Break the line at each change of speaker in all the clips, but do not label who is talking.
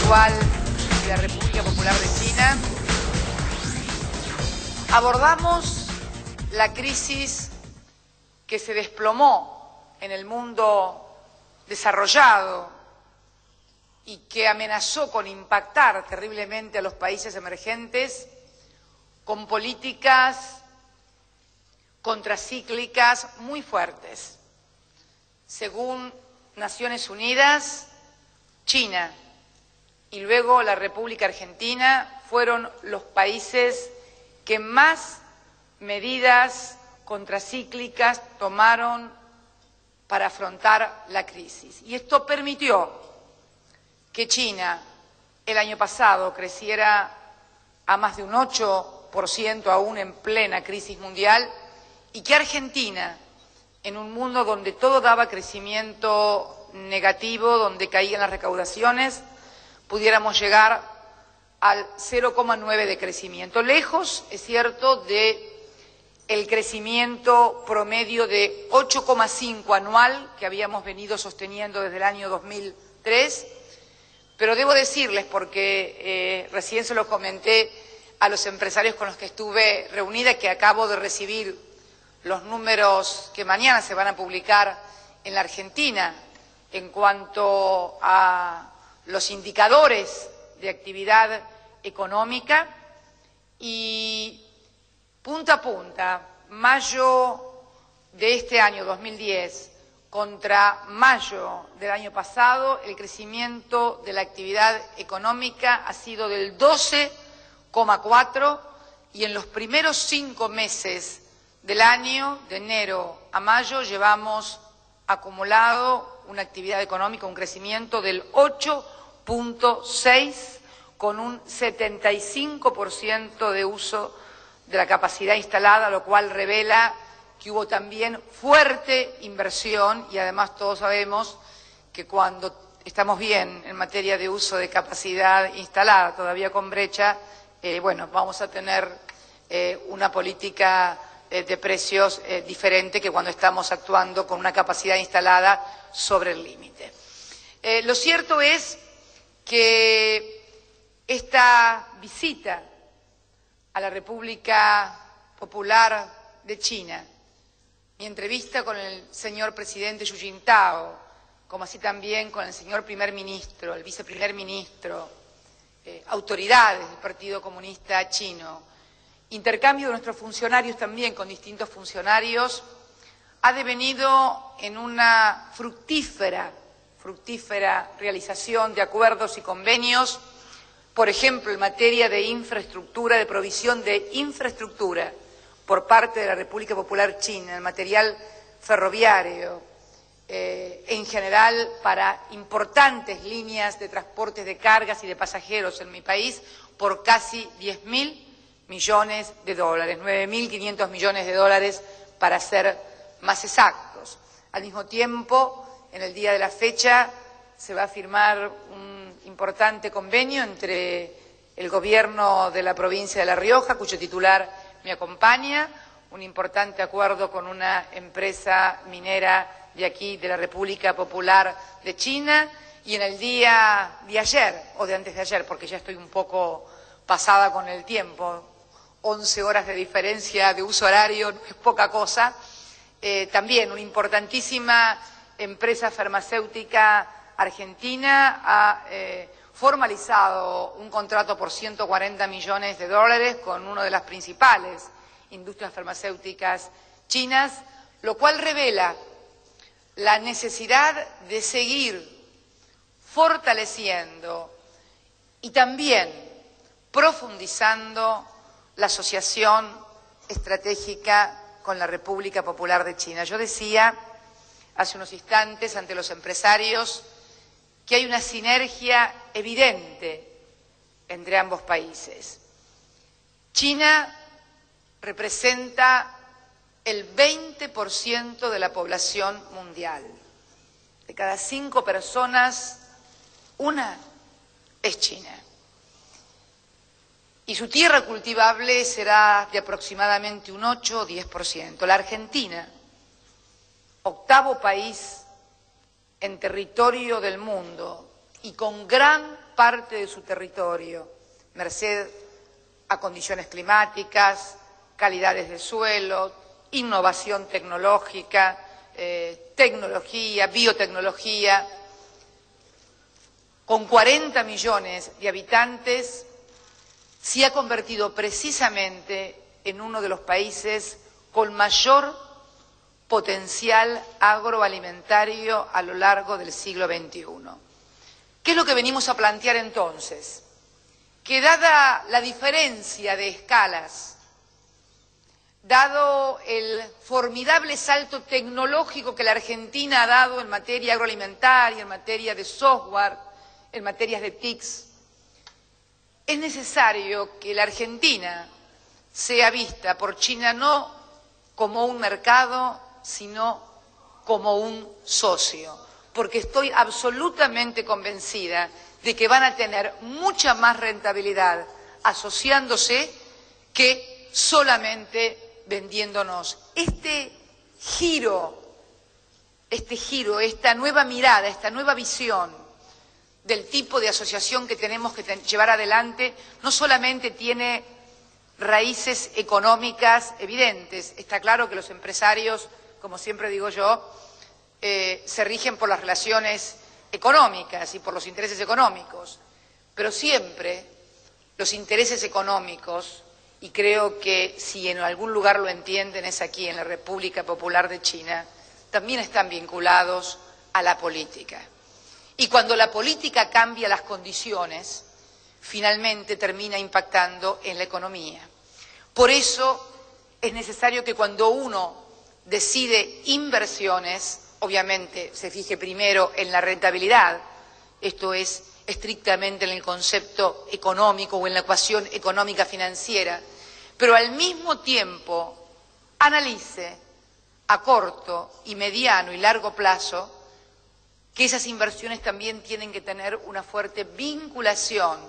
actual de la República Popular de China, abordamos la crisis que se desplomó en el mundo desarrollado y que amenazó con impactar terriblemente a los países emergentes con políticas contracíclicas muy fuertes. Según Naciones Unidas, China y luego la República Argentina fueron los países que más medidas contracíclicas tomaron para afrontar la crisis. Y esto permitió que China el año pasado creciera a más de un 8% aún en plena crisis mundial y que Argentina, en un mundo donde todo daba crecimiento negativo, donde caían las recaudaciones, pudiéramos llegar al 0,9 de crecimiento. Lejos, es cierto, de el crecimiento promedio de 8,5 anual que habíamos venido sosteniendo desde el año 2003, pero debo decirles, porque recién se lo comenté a los empresarios con los que estuve reunida, que acabo de recibir los números que mañana se van a publicar en la Argentina en cuanto a los indicadores de actividad económica, y punta a punta, mayo de este año 2010 contra mayo del año pasado, el crecimiento de la actividad económica ha sido del 12,4 y en los primeros 5 meses del año, de enero a mayo, llevamos acumulado una actividad económica, un crecimiento del 8,6 con un 75% de uso de la capacidad instalada, lo cual revela que hubo también fuerte inversión y además todos sabemos que cuando estamos bien en materia de uso de capacidad instalada, todavía con brecha, bueno, vamos a tener una política de precios diferente que cuando estamos actuando con una capacidad instalada sobre el límite. Lo cierto es que esta visita a la República Popular de China, mi entrevista con el señor presidente Hu Jintao, como así también con el señor primer ministro, el viceprimer ministro, autoridades del Partido Comunista Chino, intercambio de nuestros funcionarios también con distintos funcionarios, ha devenido en una fructífera realización de acuerdos y convenios, por ejemplo, en materia de infraestructura, de provisión de infraestructura por parte de la República Popular China, el material ferroviario, en general para importantes líneas de transportes de cargas y de pasajeros en mi país, por casi 10.000 millones de dólares, 9.500 millones de dólares para ser más exactos. Al mismo tiempo, en el día de la fecha, se va a firmar un importante convenio entre el gobierno de la provincia de La Rioja, cuyo titular me acompaña, un importante acuerdo con una empresa minera de aquí, de la República Popular de China, y en el día de ayer, o de antes de ayer, porque ya estoy un poco pasada con el tiempo, 11 horas de diferencia de uso horario no es poca cosa, también una importantísima empresa farmacéutica argentina ha formalizado un contrato por 140 millones de dólares con una de las principales industrias farmacéuticas chinas, lo cual revela la necesidad de seguir fortaleciendo y también profundizando la asociación estratégica con la República Popular de China. Yo decía hace unos instantes ante los empresarios que hay una sinergia evidente entre ambos países. China representa el 20% de la población mundial. De cada 5 personas, una es china. Y su tierra cultivable será de aproximadamente un 8 o 10%. La Argentina, 8º país en territorio del mundo y con gran parte de su territorio, merced a condiciones climáticas, calidades de suelo, innovación tecnológica, tecnología, biotecnología. Con 40 millones de habitantes, se ha convertido precisamente en uno de los países con mayor potencial agroalimentario a lo largo del siglo XXI. ¿Qué es lo que venimos a plantear entonces? Que dada la diferencia de escalas, dado el formidable salto tecnológico que la Argentina ha dado en materia agroalimentaria, en materia de software, en materias de TICs, es necesario que la Argentina sea vista por China no como un mercado, sino como un socio, porque estoy absolutamente convencida de que van a tener mucha más rentabilidad asociándose que solamente vendiéndonos. Este giro, esta nueva mirada, esta nueva visión del tipo de asociación que tenemos que llevar adelante, no solamente tiene raíces económicas evidentes. Está claro que los empresarios, como siempre digo yo, se rigen por las relaciones económicas y por los intereses económicos, pero siempre los intereses económicos, y creo que si en algún lugar lo entienden es aquí, en la República Popular de China, también están vinculados a la política. Y cuando la política cambia las condiciones, finalmente termina impactando en la economía. Por eso es necesario que cuando uno decide inversiones, obviamente se fije primero en la rentabilidad, esto es estrictamente en el concepto económico o en la ecuación económica financiera, pero al mismo tiempo analice a corto y mediano y largo plazo que esas inversiones también tienen que tener una fuerte vinculación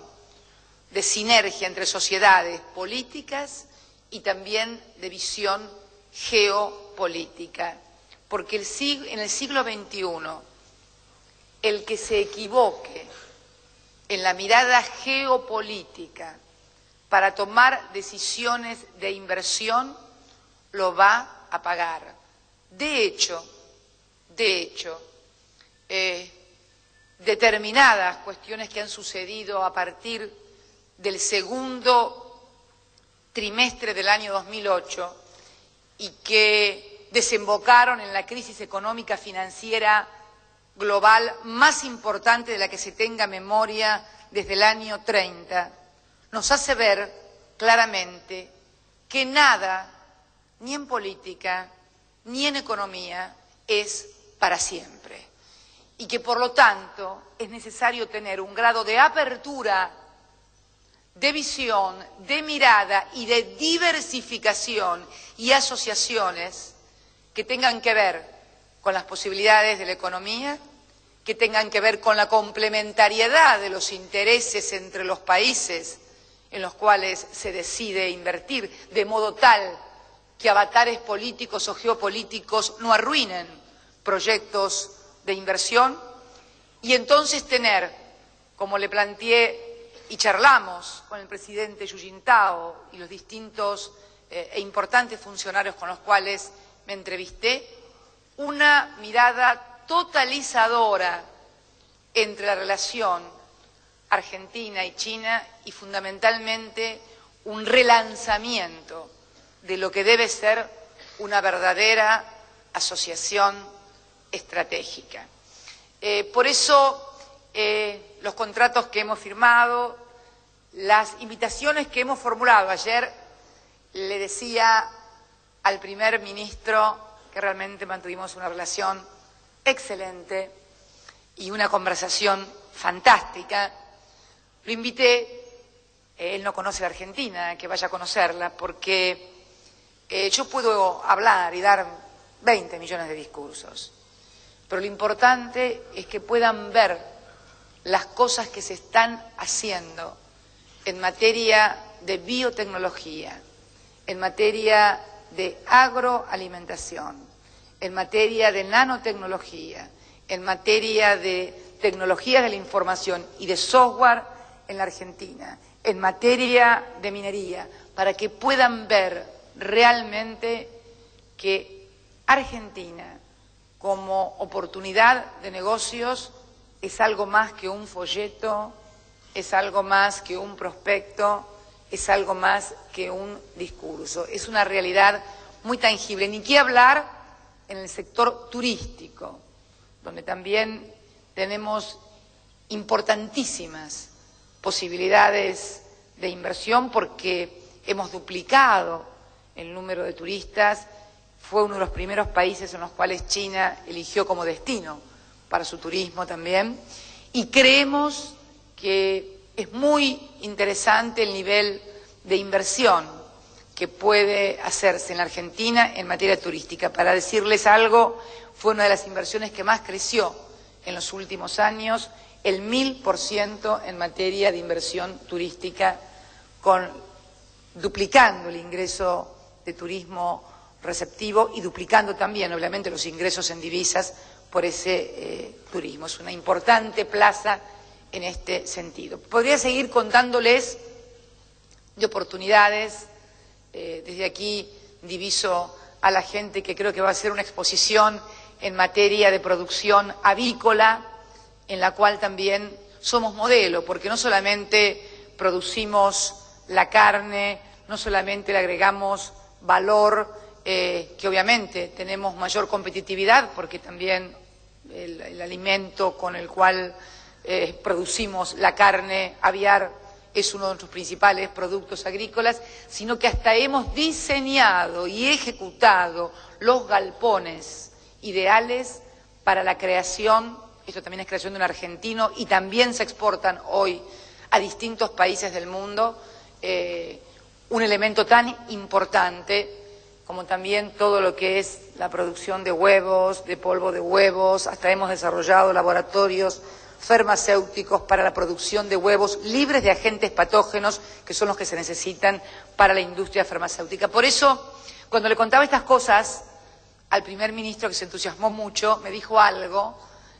de sinergia entre sociedades políticas y también de visión geopolítica. Porque en el siglo XXI, el que se equivoque en la mirada geopolítica para tomar decisiones de inversión, lo va a pagar. De hecho, determinadas cuestiones que han sucedido a partir del segundo trimestre del año 2008 y que desembocaron en la crisis económica financiera global más importante de la que se tenga memoria desde el año 30, nos hace ver claramente que nada, ni en política, ni en economía, es para siempre. Y que, por lo tanto, es necesario tener un grado de apertura, de visión, de mirada y de diversificación y asociaciones que tengan que ver con las posibilidades de la economía, que tengan que ver con la complementariedad de los intereses entre los países en los cuales se decide invertir, de modo tal que avatares políticos o geopolíticos no arruinen proyectos de inversión, y entonces tener, como le planteé y charlamos con el presidente Hu Jintao y los distintos e importantes funcionarios con los cuales me entrevisté, una mirada totalizadora entre la relación Argentina y China y fundamentalmente un relanzamiento de lo que debe ser una verdadera asociación estratégica. Por eso los contratos que hemos firmado, las invitaciones que hemos formulado. Ayer le decía al primer ministro que realmente mantuvimos una relación excelente y una conversación fantástica. Lo invité, él no conoce la Argentina, que vaya a conocerla, porque yo puedo hablar y dar 20 millones de discursos, pero lo importante es que puedan ver las cosas que se están haciendo en materia de biotecnología, en materia de agroalimentación, en materia de nanotecnología, en materia de tecnologías de la información y de software en la Argentina, en materia de minería, para que puedan ver realmente que Argentina, como oportunidad de negocios, es algo más que un folleto, es algo más que un prospecto, es algo más que un discurso. Es una realidad muy tangible. Ni qué hablar en el sector turístico, donde también tenemos importantísimas posibilidades de inversión porque hemos duplicado el número de turistas. Fue uno de los primeros países en los cuales China eligió como destino para su turismo también. Y creemos que es muy interesante el nivel de inversión que puede hacerse en la Argentina en materia turística. Para decirles algo, fue una de las inversiones que más creció en los últimos años, el 1000% en materia de inversión turística, duplicando el ingreso de turismo receptivo y duplicando también, obviamente, los ingresos en divisas por ese turismo. Es una importante plaza en este sentido. Podría seguir contándoles de oportunidades. Desde aquí diviso a la gente que creo que va a hacer una exposición en materia de producción avícola, en la cual también somos modelo, porque no solamente producimos la carne, no solamente le agregamos valor, que obviamente tenemos mayor competitividad, porque también el alimento con el cual producimos la carne aviar es uno de nuestros principales productos agrícolas, sino que hasta hemos diseñado y ejecutado los galpones ideales para la creación, esto también es creación de un argentino, y también se exportan hoy a distintos países del mundo, un elemento tan importante como también todo lo que es la producción de huevos, de polvo de huevos. Hasta hemos desarrollado laboratorios farmacéuticos para la producción de huevos libres de agentes patógenos, que son los que se necesitan para la industria farmacéutica. Por eso, cuando le contaba estas cosas al primer ministro, que se entusiasmó mucho, me dijo algo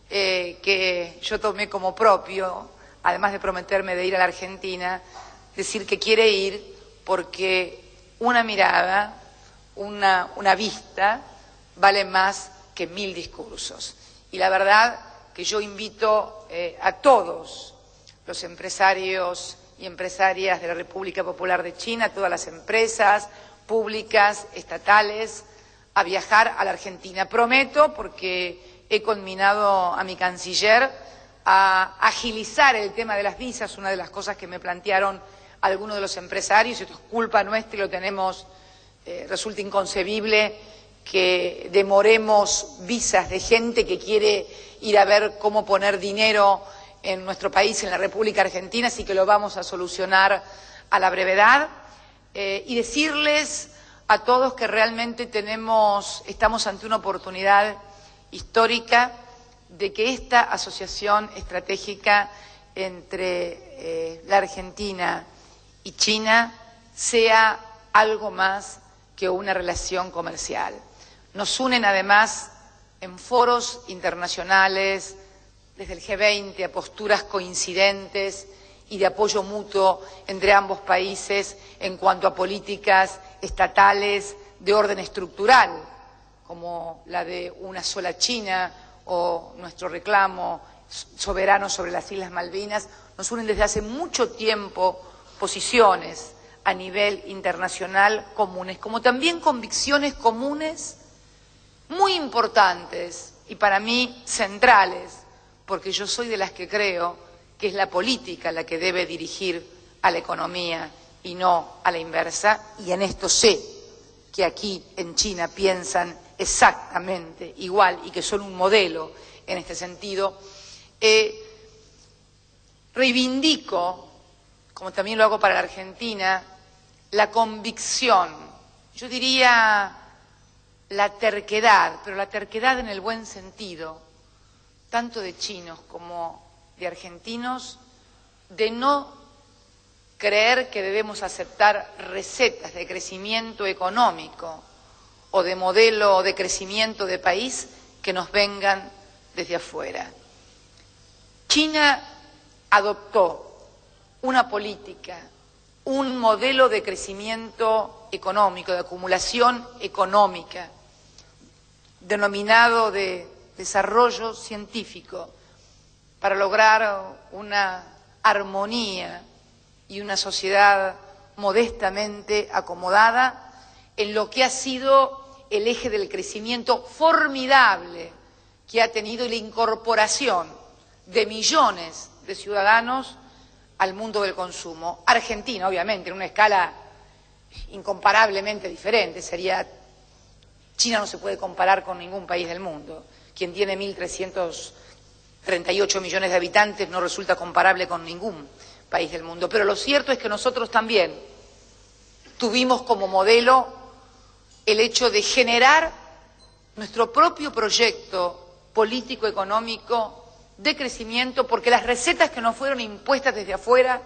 que yo tomé como propio, además de prometerme de ir a la Argentina, decir que quiere ir porque una mirada, una vista, vale más que 1000 discursos. Y la verdad que yo invito a todos los empresarios y empresarias de la República Popular de China, a todas las empresas públicas, estatales, a viajar a la Argentina. Prometo, porque he conminado a mi canciller a agilizar el tema de las visas, una de las cosas que me plantearon algunos de los empresarios, y esto es culpa nuestra y lo tenemos, resulta inconcebible que demoremos visas de gente que quiere ir a ver cómo poner dinero en nuestro país, en la República Argentina, así que lo vamos a solucionar a la brevedad. Y decirles a todos que realmente estamos ante una oportunidad histórica de que esta asociación estratégica entre la Argentina y China sea algo más que una relación comercial. Nos unen además en foros internacionales, desde el G20, a posturas coincidentes y de apoyo mutuo entre ambos países en cuanto a políticas estatales de orden estructural, como la de una sola China o nuestro reclamo soberano sobre las Islas Malvinas. Nos unen desde hace mucho tiempo posiciones a nivel internacional comunes, como también convicciones comunes muy importantes y para mí centrales, porque yo soy de las que creo que es la política la que debe dirigir a la economía y no a la inversa, y en esto sé que aquí en China piensan exactamente igual y que son un modelo en este sentido. Reivindico, como también lo hago para la Argentina, la convicción, yo diría la terquedad, pero la terquedad en el buen sentido, tanto de chinos como de argentinos, de no creer que debemos aceptar recetas de crecimiento económico o de modelo de crecimiento de país que nos vengan desde afuera. China adoptó una política, un modelo de crecimiento económico, de acumulación económica, denominado de desarrollo científico, para lograr una armonía y una sociedad modestamente acomodada en lo que ha sido el eje del crecimiento formidable que ha tenido y la incorporación de millones de ciudadanos al mundo del consumo. Argentina, obviamente, en una escala incomparablemente diferente. China no se puede comparar con ningún país del mundo. Quien tiene 1.338 millones de habitantes no resulta comparable con ningún país del mundo. Pero lo cierto es que nosotros también tuvimos como modelo el hecho de generar nuestro propio proyecto político-económico de crecimiento, porque las recetas que nos fueron impuestas desde afuera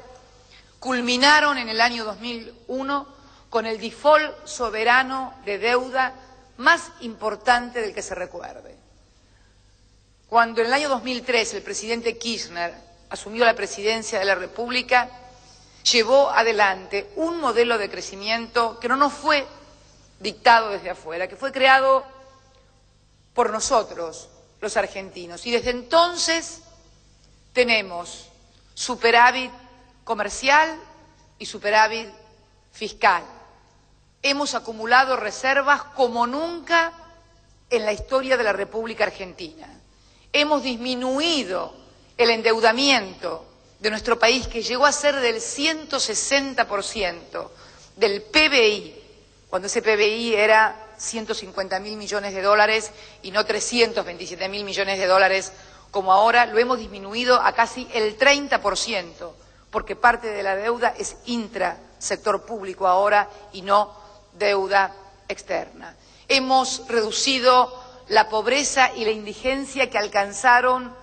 culminaron en el año 2001 con el default soberano de deuda más importante del que se recuerde. Cuando en el año 2003 el presidente Kirchner asumió la presidencia de la República, llevó adelante un modelo de crecimiento que no nos fue dictado desde afuera, que fue creado por nosotros, los argentinos. Y desde entonces tenemos superávit comercial y superávit fiscal. Hemos acumulado reservas como nunca en la historia de la República Argentina. Hemos disminuido el endeudamiento de nuestro país, que llegó a ser del 160% del PBI, cuando ese PBI era 150.000 millones de dólares y no 327.000 millones de dólares como ahora. Lo hemos disminuido a casi el 30%, porque parte de la deuda es intrasector público ahora y no deuda externa. Hemos reducido la pobreza y la indigencia, que alcanzaron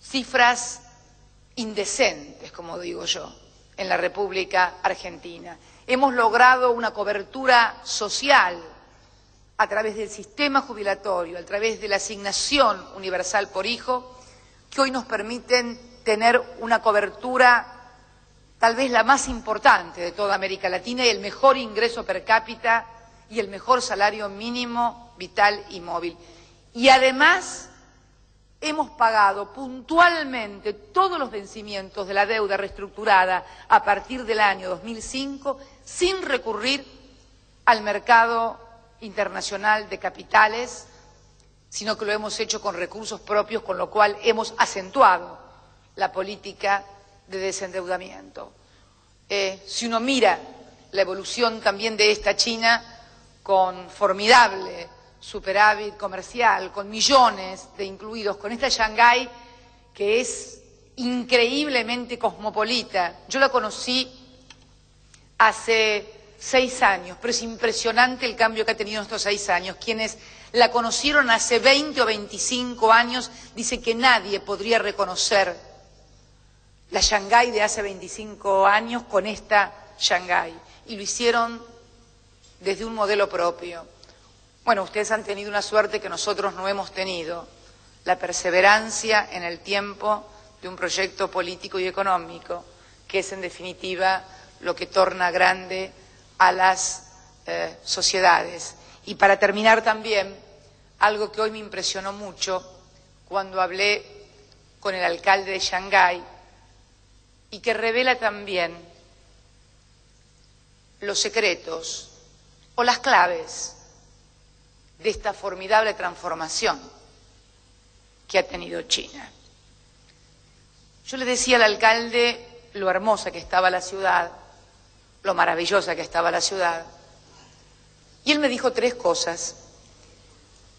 cifras indecentes, como digo yo, en la República Argentina. Hemos logrado una cobertura social a través del sistema jubilatorio, a través de la asignación universal por hijo, que hoy nos permiten tener una cobertura tal vez la más importante de toda América Latina, y el mejor ingreso per cápita y el mejor salario mínimo vital y móvil. Y además hemos pagado puntualmente todos los vencimientos de la deuda reestructurada a partir del año 2005 sin recurrir al mercado internacional de capitales, sino que lo hemos hecho con recursos propios, con lo cual hemos acentuado la política de desendeudamiento. Si uno mira la evolución también de esta China, con formidable superávit comercial, con millones de incluidos, con esta Shanghái que es increíblemente cosmopolita. Yo la conocí hace 6 años, pero es impresionante el cambio que ha tenido en estos 6 años. Quienes la conocieron hace 20 o 25 años dicen que nadie podría reconocer la Shanghái de hace 25 años con esta Shanghái. Y lo hicieron desde un modelo propio. Bueno, ustedes han tenido una suerte que nosotros no hemos tenido, la perseverancia en el tiempo de un proyecto político y económico, que es en definitiva lo que torna grande a las sociedades. Y para terminar también, algo que hoy me impresionó mucho cuando hablé con el alcalde de Shanghái, y que revela también los secretos o las claves de esta formidable transformación que ha tenido China. Yo le decía al alcalde lo hermosa que estaba la ciudad, lo maravillosa que estaba la ciudad, y él me dijo 3 cosas.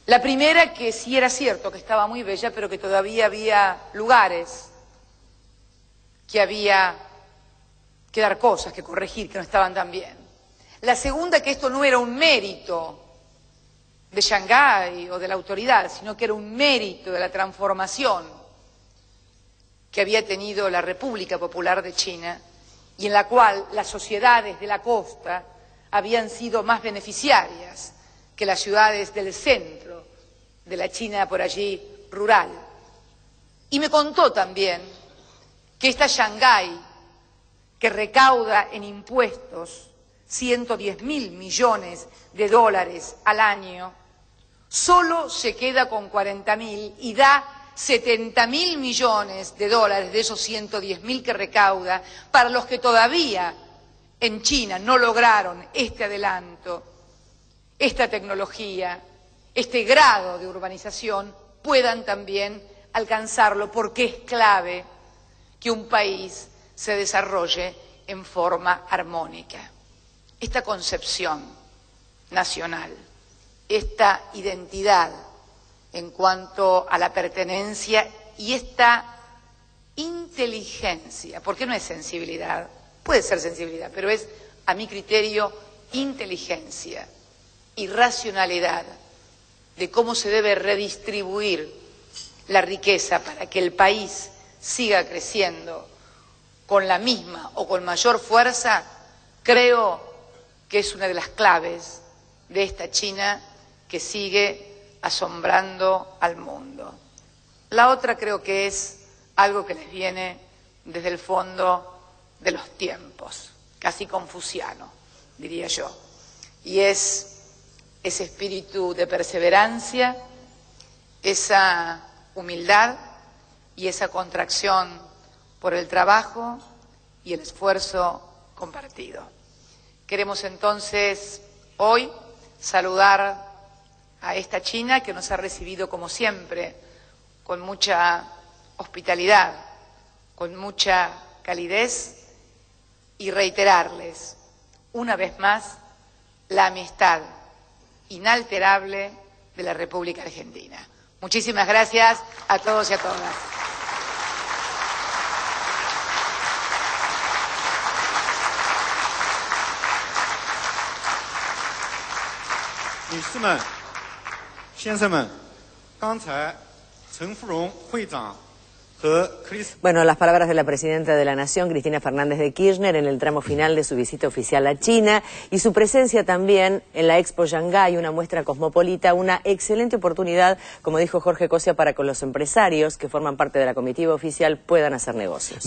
La primera, que sí era cierto que estaba muy bella, pero que todavía había lugares, que había que dar cosas, que corregir, que no estaban tan bien. La segunda, que esto no era un mérito de Shanghái o de la autoridad, sino que era un mérito de la transformación que había tenido la República Popular de China, y en la cual las sociedades de la costa habían sido más beneficiarias que las ciudades del centro de la China por allí rural. Y me contó también que esta Shanghái, que recauda en impuestos 110.000 millones de dólares al año, solo se queda con 40.000 y da 70.000 millones de dólares de esos 110.000 que recauda para los que todavía en China no lograron este adelanto, esta tecnología, este grado de urbanización, puedan también alcanzarlo, porque es clave que un país se desarrolle en forma armónica. Esta concepción nacional, esta identidad en cuanto a la pertenencia y esta inteligencia, porque no es sensibilidad, puede ser sensibilidad, pero es, a mi criterio, inteligencia y racionalidad de cómo se debe redistribuir la riqueza para que el país siga creciendo con la misma o con mayor fuerza, creo que es una de las claves de esta China que sigue asombrando al mundo. La otra creo que es algo que les viene desde el fondo de los tiempos, casi confuciano, diría yo, y es ese espíritu de perseverancia, esa humildad y esa contracción por el trabajo y el esfuerzo compartido. Queremos entonces hoy saludar a esta China que nos ha recibido como siempre con mucha hospitalidad, con mucha calidez, y reiterarles una vez más la amistad inalterable de la República Argentina. Muchísimas gracias a todos y a todas.
Bueno, las palabras de la presidenta de la Nación, Cristina Fernández de Kirchner, en el tramo final de su visita oficial a China, y su presencia también en la Expo Shanghái, una muestra cosmopolita, una excelente oportunidad, como dijo Jorge Cosia, para que los empresarios que forman parte de la comitiva oficial puedan hacer negocios.